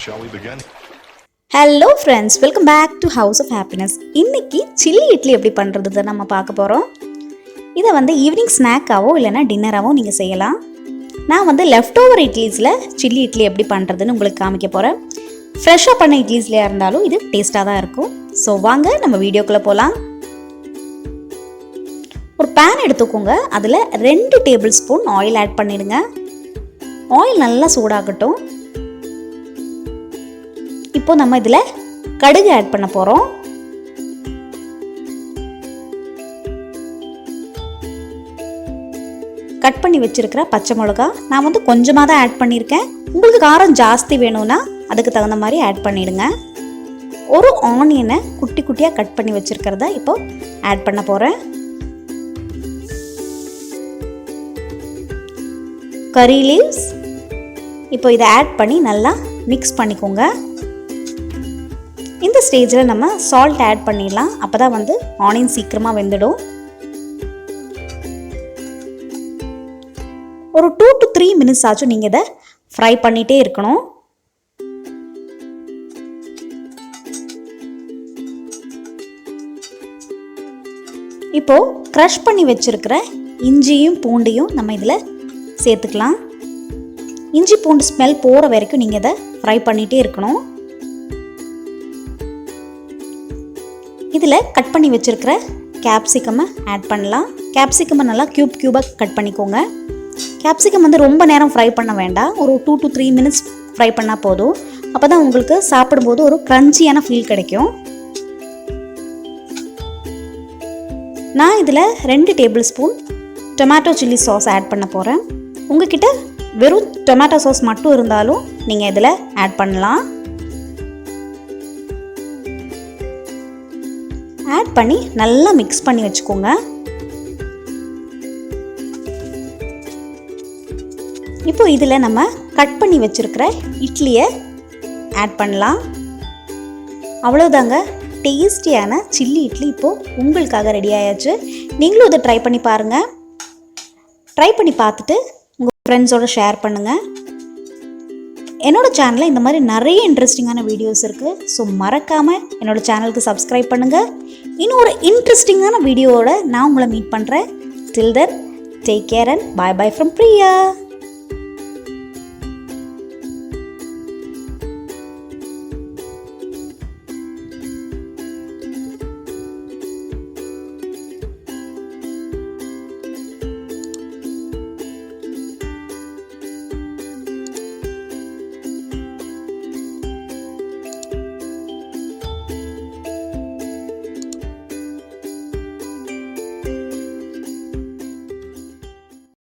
Shall we begin? Hello friends, welcome back to House of Happiness. இன்னைக்கு chilli idli எப்படி பண்றதுன்னு நம்ம பார்க்க போறோம். இத வந்து ஈவினிங் ஸ்நாக்காவோ இல்லனா டின்னராவோ நீங்க செய்யலாம். நான் வந்து லெஃப்ட் ஓவர் இட்லிஸ்ல சில்லி இட்லி எப்படி பண்றதுன்னு உங்களுக்கு காமிக்க போறேன். ஃப்ரெஷ்ஷா பண்ண இட்லிஸ்லயா இருந்தாலும் இது டேஸ்டா தான் இருக்கும். சோ வாங்க நம்ம வீடியோக்குள்ள போலாம். ஒரு pan எடுத்துக்கோங்க. அதுல 2 டேபிள் ஸ்பூன் ஆயில் ஆட் பண்ணிடுங்க. ஆயில் நல்லா சூடாகட்டும். இப்போ நம்ம இதுல கடுகு ஆட் பண்ண போறோம். கட் பண்ணி வச்சிருக்கிற பச்சை மிளகாய் நான் வந்து கொஞ்சமா தான் ஆட் பண்ணியிருக்கேன். உங்களுக்கு காரம் ஜாஸ்தி வேணும்னா அதுக்கு தகுந்த மாதிரி ஆட் பண்ணிடுங்க. ஒரு ஆனியனை குட்டி குட்டியா கட் பண்ணி வச்சிருக்கிறத இப்போ ஆட் பண்ண போறேன். கறி லீவ்ஸ் இப்போ இதை ஆட் பண்ணி நல்லா மிக்ஸ் பண்ணிக்கோங்க. இந்த ஸ்டேஜில் நம்ம சால்ட் ஆட் பண்ணிடலாம். அப்போ தான் வந்து ஆனியன் சீக்கிரமாக வெந்துடும். ஒரு 2 to 3 minutes ஆச்சும் நீங்கள் இதை ஃப்ரை பண்ணிகிட்டே இருக்கணும். இப்போது க்ரஷ் பண்ணி வச்சுருக்கிற இஞ்சியும் பூண்டையும் நம்ம இதில் சேர்த்துக்கலாம். இஞ்சி பூண்டு ஸ்மெல் போகிற வரைக்கும் நீங்கள் இதை ஃப்ரை பண்ணிகிட்டே இருக்கணும். இதில் கட் பண்ணி வச்சுருக்கிற கேப்சிகமை ஆட் பண்ணலாம். கேப்சிகமை நல்லா க்யூபாக கட் பண்ணிக்கோங்க. கேப்சிகம் வந்து ரொம்ப நேரம் ஃப்ரை பண்ண வேண்டாம். ஒரு 2 to 3 minutes ஃப்ரை பண்ணால் போதும். அப்போ தான் உங்களுக்கு சாப்பிடும்போது ஒரு க்ரன்ச்சியான ஃபீல் கிடைக்கும். நான் இதில் 2 table spoon tomato chilli sauce add பண்ண போகிறேன். உங்ககிட்ட வெறும் டொமேட்டோ சாஸ் மட்டும் இருந்தாலும் நீங்கள் இதில் ஆட் பண்ணலாம். ஆட் பண்ணி நல்லா மிக்ஸ் பண்ணி வச்சுக்கோங்க. இப்போ இதில் நம்ம கட் பண்ணி வச்சுருக்கிற இட்லியை ஆட் பண்ணலாம். அவ்வளோதாங்க, டேஸ்டியான சில்லி இட்லி இப்போது உங்களுக்காக ரெடி ஆயாச்சு. நீங்களும் இதை ட்ரை பண்ணி பாருங்கள். ட்ரை பண்ணி பார்த்துட்டு உங்கள் ஃப்ரெண்ட்ஸோடு ஷேர் பண்ணுங்கள். என்னோடய சேனலில் இந்த மாதிரி நிறைய இன்ட்ரெஸ்டிங்கான வீடியோஸ் இருக்குது. ஸோ மறக்காமல் என்னோடய சேனலுக்கு சப்ஸ்கிரைப் பண்ணுங்கள். இன்னும் ஒரு இன்ட்ரெஸ்டிங்கான வீடியோவோட நான் உங்களை மீட் பண்ணுறேன். Till then, take care and bye bye from Priya.